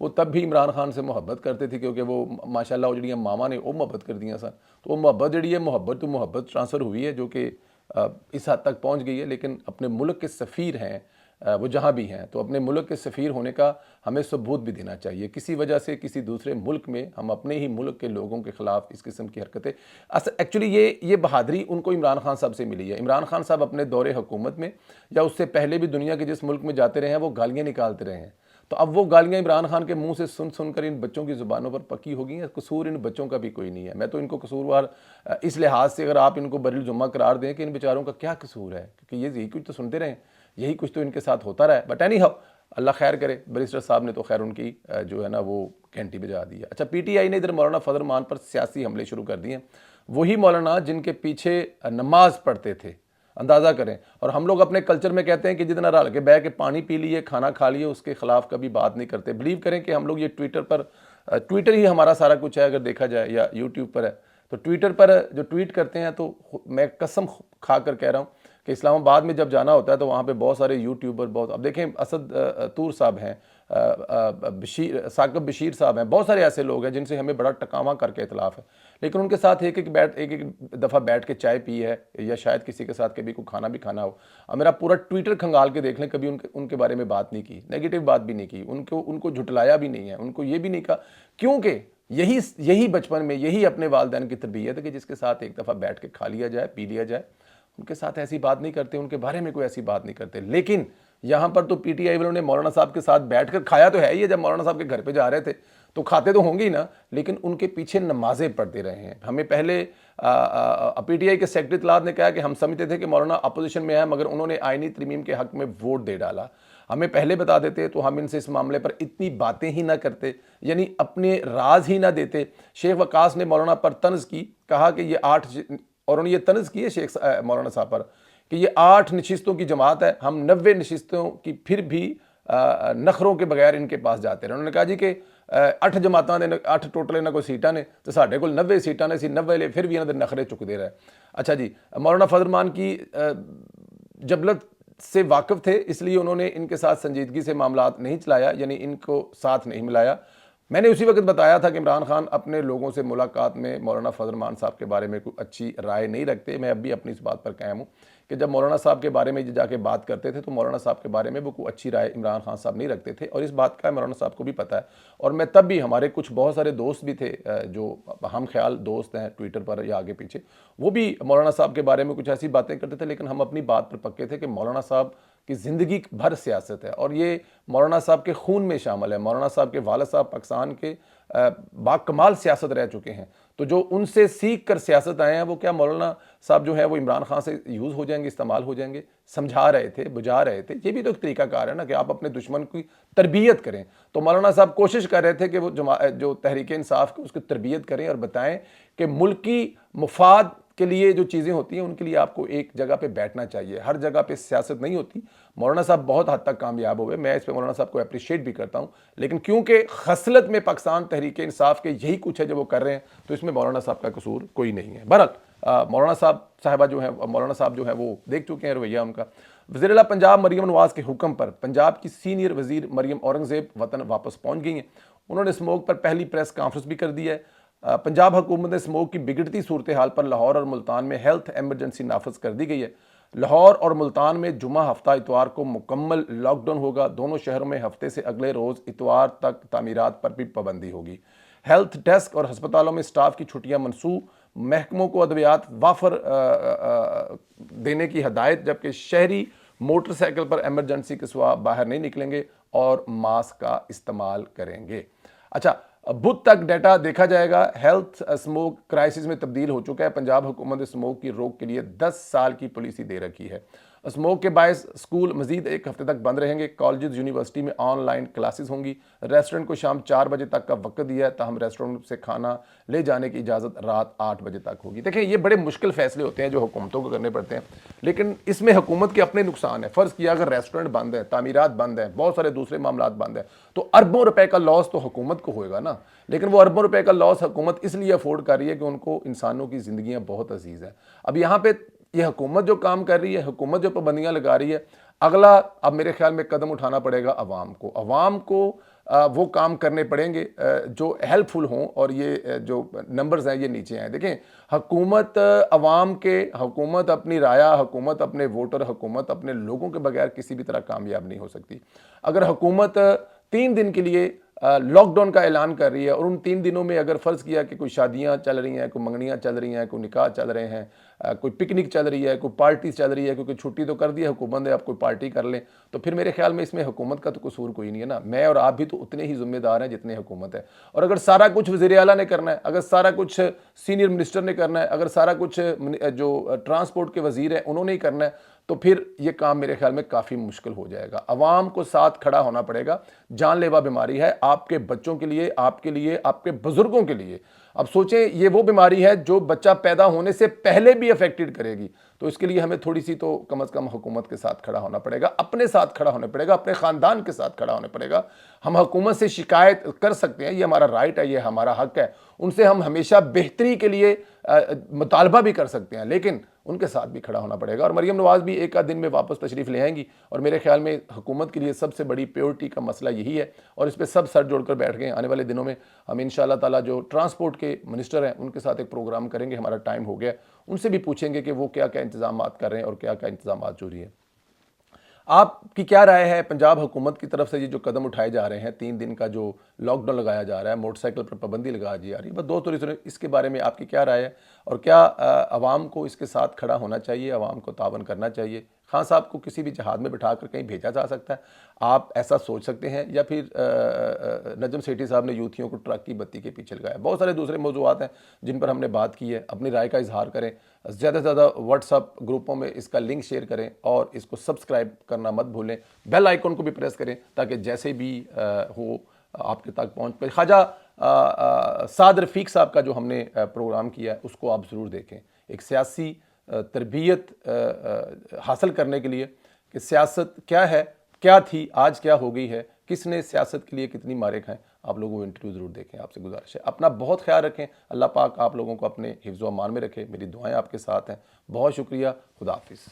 وہ تب بھی عمران خان سے محبت کرتے تھے کیونکہ وہ ماشاءاللہ وہ جڑیاں ماما نے وہ محبت کر دیا سن، تو وہ محبت جڑی ہے محبت تو محبت ٹرانسفر ہوئی ہے جو کہ اس حد تک پہنچ گئی ہے. لیکن اپنے ملک کے سفیر ہیں وہ جہاں بھی ہیں، تو اپنے ملک کے سفیر ہونے کا ہمیں ثبوت بھی دینا چاہیے. کسی وجہ سے کسی دوسرے ملک میں ہم اپنے ہی ملک کے لوگوں کے خلاف اس قسم کی حرکتیں، ایکچولی یہ بہادری ان کو عمران خان صاحب سے ملی ہے. عمران خان صاحب اپنے دور حکومت میں یا اس سے پہلے بھی دنیا کے جس ملک میں جاتے رہے ہیں وہ گالیاں نکالتے رہے ہیں، تو اب وہ گالیاں عمران خان کے منہ سے سن کر ان بچوں کی زبانوں پر پکی ہو گئی ہیں. قصور ان بچوں کا بھی کوئی نہیں ہے. میں تو ان کو قصوروار اس لحاظ سے اگر آپ ان کو بری الجمہ قرار دیں کہ ان بیچاروں کا کیا قصور ہے، کیونکہ یہ یہی کچھ تو سنتے رہے، یہی کچھ تو ان کے ساتھ ہوتا رہا ہے. بٹ اینی ہاؤ اللہ خیر کرے. بیرسٹر صاحب نے تو خیر ان کی جو ہے نا وہ گھنٹی بجا دی ہے. اچھا پی ٹی آئی نے ادھر مولانا فضل الرحمان پر سیاسی حملے شروع کر دیے ہیں. وہی مولانا جن کے پیچھے نماز پڑھتے تھے، اندازہ کریں. اور ہم لوگ اپنے کلچر میں کہتے ہیں کہ جتنا رل کے بہ کے پانی پی لیے، کھانا کھا لیے، اس کے خلاف کبھی بات نہیں کرتے. بلیو کریں کہ ہم لوگ یہ ٹویٹر ہی ہمارا سارا کچھ ہے اگر دیکھا جائے، یا یوٹیوب پر ہے. تو ٹویٹر پر جو ٹویٹ کرتے ہیں تو میں قسم کھا کر کہہ رہا ہوں کہ اسلام آباد میں جب جانا ہوتا ہے تو وہاں پہ بہت سارے یوٹیوبر، اب دیکھیں اسد طور صاحب ہیں، ثاقب بشیر صاحب ہیں، بہت سارے ایسے لوگ ہیں جن سے ہمیں بڑا ٹکاواں کر کے اختلاف ہے، لیکن ان کے ساتھ ایک دفعہ بیٹھ کے چائے پی ہے، یا شاید کسی کے ساتھ کبھی کوئی کھانا بھی کھانا ہو. اور میرا پورا ٹویٹر کھنگال کے دیکھ لیں، کبھی ان کے بارے میں بات نہیں کی، نیگیٹو بات بھی نہیں کی، ان کو جھٹلایا بھی نہیں ہے، ان کو یہ بھی نہیں کہا. کیونکہ یہی بچپن میں یہی اپنے والدین کی تربیت ہے کہ جس کے ساتھ ایک دفعہ بیٹھ کے کھا لیا جائے، پی لیا جائے. ان کے ساتھ ایسی بات نہیں کرتے، ان کے بارے میں کوئی ایسی بات نہیں کرتے. لیکن یہاں پر تو پی ٹی آئی والوں نے مولانا صاحب کے ساتھ بیٹھ کر کھایا تو ہے ہی ہے. جب مولانا صاحب کے گھر پہ جا رہے تھے تو کھاتے تو ہوں گے ہی نا، لیکن ان کے پیچھے نمازیں پڑھتے رہے ہیں. ہمیں پہلے پی ٹی آئی کے سیکرٹری اطلاعات نے کہا کہ ہم سمجھتے تھے کہ مولانا اپوزیشن میں ہیں، مگر انہوں نے آئینی ترمیم کے حق میں ووٹ دے ڈالا. ہمیں پہلے بتا دیتے تو ہم ان سے اس معاملے پر اتنی باتیں ہی نہ کرتے، یعنی اپنے راز ہی نہ دیتے. شیخ وقاص نے مولانا پر طنز کی، کہا کہ یہ 8، اور انہوں نے یہ طنز کی ہے شیخ مولانا صاحب پر کہ یہ 8 نشستوں کی جماعت ہے، ہم 90 نشستوں کی پھر بھی نخروں کے بغیر ان کے پاس جاتے رہے. انہوں نے کہا جی کہ 8 جماعتاں نے 8 ٹوٹل انہوں کوئی سیٹاں نے تو ساڈے کول 90 سیٹاں نے، سی 90 لے پھر بھی انہوں نے نخرے چک دے رہے. اچھا جی، مولانا فضل الرحمان کی جبلت سے واقف تھے، اس لیے انہوں نے ان کے ساتھ سنجیدگی سے معاملات نہیں چلایا، یعنی ان کو ساتھ نہیں ملایا. میں نے اسی وقت بتایا تھا کہ عمران خان اپنے لوگوں سے ملاقات میں مولانا فضل الرحمان صاحب کے بارے میں کوئی اچھی رائے نہیں رکھتے. میں اب بھی اپنی اس بات پر قائم ہوں کہ جب مولانا صاحب کے بارے میں جا کے بات کرتے تھے تو مولانا صاحب کے بارے میں وہ کوئی اچھی رائے عمران خان صاحب نہیں رکھتے تھے، اور اس بات کا مولانا صاحب کو بھی پتہ ہے. اور میں تب بھی، ہمارے کچھ بہت سارے دوست بھی تھے جو ہم خیال دوست ہیں ٹویٹر پر یا آگے پیچھے، وہ بھی مولانا صاحب کے بارے میں کچھ ایسی باتیں کرتے تھے، لیکن ہم اپنی بات پر پکے تھے کہ مولانا صاحب کی زندگی بھر سیاست ہے، اور یہ مولانا صاحب کے خون میں شامل ہے. مولانا صاحب کے والد صاحب پاکستان کے باکمال سیاست رہ چکے ہیں، تو جو ان سے سیکھ کر سیاست آئے ہیں وہ کیا مولانا صاحب جو ہیں وہ عمران خان سے یوز ہو جائیں گے، استعمال ہو جائیں گے؟ سمجھا رہے تھے، بجھا رہے تھے. یہ بھی تو ایک طریقہ کار ہے نا کہ آپ اپنے دشمن کی تربیت کریں. تو مولانا صاحب کوشش کر رہے تھے کہ وہ جو تحریک انصاف کی اس کی تربیت کریں اور بتائیں کہ ملکی مفاد کے لیے جو چیزیں ہوتی ہیں ان کے لیے آپ کو ایک جگہ پہ بیٹھنا چاہیے، ہر جگہ پہ سیاست نہیں ہوتی. مولانا صاحب بہت حد تک کامیاب ہوئے، میں اس پہ مولانا صاحب کو اپریشیٹ بھی کرتا ہوں، لیکن کیونکہ خصلت میں پاکستان تحریک انصاف کے یہی کچھ ہے جو وہ کر رہے ہیں، تو اس میں مولانا صاحب کا قصور کوئی نہیں ہے. بہرحال مولانا صاحبہ جو ہیں، مولانا صاحب جو ہیں وہ دیکھ چکے ہیں رویہ ان کا. وزیر اعلیٰ پنجاب مریم نواز کے حکم پر پنجاب کی سینئر وزیر مریم اورنگزیب وطن واپس پہنچ گئی ہیں. انہوں نے اسموگ پر پہلی پریس کانفرنس بھی کر دی ہے. پنجاب حکومت نے اسموگ کی بگڑتی صورتحال پر لاہور اور ملتان میں ہیلتھ ایمرجنسی نافذ کر دی گئی ہے. لاہور اور ملتان میں جمعہ ہفتہ اتوار کو مکمل لاک ڈاؤن ہوگا. دونوں شہروں میں ہفتے سے اگلے روز اتوار تک تعمیرات پر بھی پابندی ہوگی. ہیلتھ ڈیسک اور ہسپتالوں میں سٹاف کی چھٹیاں منسوخ. محکموں کو ادویات وافر دینے کی ہدایت، جبکہ شہری موٹر سائیکل پر ایمرجنسی کے سوا باہر نہیں نکلیں گے اور ماسک کا استعمال کریں گے. اچھا، بدھ تک ڈیٹا دیکھا جائے گا. ہیلتھ اسموگ کرائسس میں تبدیل ہو چکا ہے. پنجاب حکومت اسموگ کی روک کے لیے 10 سال کی پالیسی دے رکھی ہے. اسموگ کے باعث اسکول مزید ایک ہفتے تک بند رہیں گے. کالجز یونیورسٹی میں آن لائن کلاسز ہوں گی. ریسٹورنٹ کو شام 4 بجے تک کا وقت دیا ہے، تاہم ریسٹورنٹ سے کھانا لے جانے کی اجازت رات 8 بجے تک ہوگی. دیکھیں یہ بڑے مشکل فیصلے ہوتے ہیں جو حکومتوں کو کرنے پڑتے ہیں، لیکن اس میں حکومت کے اپنے نقصان ہے. فرض کیا اگر ریسٹورنٹ بند ہے، تعمیرات بند ہیں، بہت سارے دوسرے معاملات بند ہیں، تو اربوں روپے کا لاس تو حکومت کو ہوئے گا نا. لیکن وہ اربوں روپے کا لاس حکومت اس لیے افورڈ کر رہی ہے کہ ان کو انسانوں کی زندگیاں بہت عزیز ہیں. اب یہاں پہ یہ حکومت جو کام کر رہی ہے، حکومت جو پابندیاں لگا رہی ہے، اگلا اب میرے خیال میں قدم اٹھانا پڑے گا عوام کو. عوام کو وہ کام کرنے پڑیں گے جو ہیلپ فل ہوں، اور یہ جو نمبرز ہیں یہ نیچے آئیں۔ دیکھیں، حکومت عوام کے، حکومت اپنی رائے، حکومت اپنے ووٹر، حکومت اپنے لوگوں کے بغیر کسی بھی طرح کامیاب نہیں ہو سکتی۔ اگر حکومت 3 دن کے لیے لاک ڈاؤن کا اعلان کر رہی ہے، اور ان 3 دنوں میں اگر فرض کیا کہ کوئی شادیاں چل رہی ہیں، کوئی منگنیاں چل رہی ہیں، کوئی نکاح چل رہے ہیں، کوئی پکنک چل رہی ہے، کوئی پارٹی چل رہی ہے، کیونکہ چھٹی تو کر دی ہے حکومت نے، اب کوئی پارٹی کر لیں، تو پھر میرے خیال میں اس میں حکومت کا تو قصور کوئی نہیں ہے نا۔ میں اور آپ بھی تو اتنے ہی ذمہ دار ہیں جتنے حکومت ہے۔ اور اگر سارا کچھ وزیر اعلیٰ نے کرنا ہے، اگر سارا کچھ سینئر منسٹر نے کرنا ہے، اگر سارا کچھ جو ٹرانسپورٹ کے وزیر ہیں انہوں نے ہی کرنا ہے، تو پھر یہ کام میرے خیال میں کافی مشکل ہو جائے گا۔ عوام کو ساتھ کھڑا ہونا پڑے گا۔ جان لیوا بیماری ہے، آپ کے بچوں کے لیے، آپ کے لیے، آپ کے بزرگوں کے لیے۔ اب سوچیں، یہ وہ بیماری ہے جو بچہ پیدا ہونے سے پہلے بھی افیکٹڈ کرے گی، تو اس کے لیے ہمیں تھوڑی سی تو کم از کم حکومت کے ساتھ کھڑا ہونا پڑے گا، اپنے ساتھ کھڑا ہونا پڑے گا، اپنے خاندان کے ساتھ کھڑا ہونا پڑے گا۔ ہم حکومت سے شکایت کر سکتے ہیں، یہ ہمارا رائٹ ہے، یہ ہمارا حق ہے، ان سے ہم ہمیشہ بہتری کے لیے مطالبہ بھی کر سکتے ہیں، لیکن ان کے ساتھ بھی کھڑا ہونا پڑے گا۔ اور مریم نواز بھی ایک آدھ دن میں واپس تشریف لے آئیں گی، اور میرے خیال میں حکومت کے لیے سب سے بڑی پیورٹی کا مسئلہ یہی ہے، اور اس پہ سب سر جوڑ کر بیٹھ گئے۔ آنے والے دنوں میں ہم انشاءاللہ تعالیٰ جو ٹرانسپورٹ کے منسٹر ہیں ان کے ساتھ ایک پروگرام کریں گے، ہمارا ٹائم ہو گیا، ان سے بھی پوچھیں گے کہ وہ کیا کیا انتظامات کر رہے ہیں اور کیا کیا انتظامات ضروری ہیں۔ آپ کی کیا رائے ہے؟ پنجاب حکومت کی طرف سے یہ جو قدم اٹھائے جا رہے ہیں، 3 دن کا جو لاک ڈاؤن لگایا جا رہا ہے، موٹر سائیکل پر پابندی لگائی جا رہی ہے، بس 2 طرح سے، اس کے بارے میں آپ کی کیا رائے ہے؟ اور کیا عوام کو اس کے ساتھ کھڑا ہونا چاہیے، عوام کو تعاون کرنا چاہیے؟ خان صاحب کو کسی بھی جہاد میں بٹھا کر کہیں بھیجا جا سکتا ہے، آپ ایسا سوچ سکتے ہیں، یا پھر نجم سیٹھی صاحب نے یوتھیوں کو ٹرک کی بتی کے پیچھے لگایا؟ بہت سارے دوسرے موضوعات ہیں جن پر ہم نے بات کی ہے۔ اپنی رائے کا اظہار کریں، زیادہ سے زیادہ واٹس ایپ گروپوں میں اس کا لنک شیئر کریں، اور اس کو سبسکرائب کرنا مت بھولیں، بیل آئیکن کو بھی پریس کریں تاکہ جیسے بھی ہو آپ کے تک پہنچ پائے۔ خواجہ سعد رفیق صاحب کا جو ہم نے پروگرام کیا ہے اس کو آپ ضرور دیکھیں، ایک سیاسی تربیت حاصل کرنے کے لیے کہ سیاست کیا ہے، کیا تھی، آج کیا ہو گئی ہے، کس نے سیاست کے لیے کتنی مارے کھائیں۔ آپ لوگوں کو انٹرویو ضرور دیکھیں، آپ سے گزارش ہے۔ اپنا بہت خیال رکھیں، اللہ پاک آپ لوگوں کو اپنے حفظ و امان میں رکھے، میری دعائیں آپ کے ساتھ ہیں۔ بہت شکریہ، خدا حافظ۔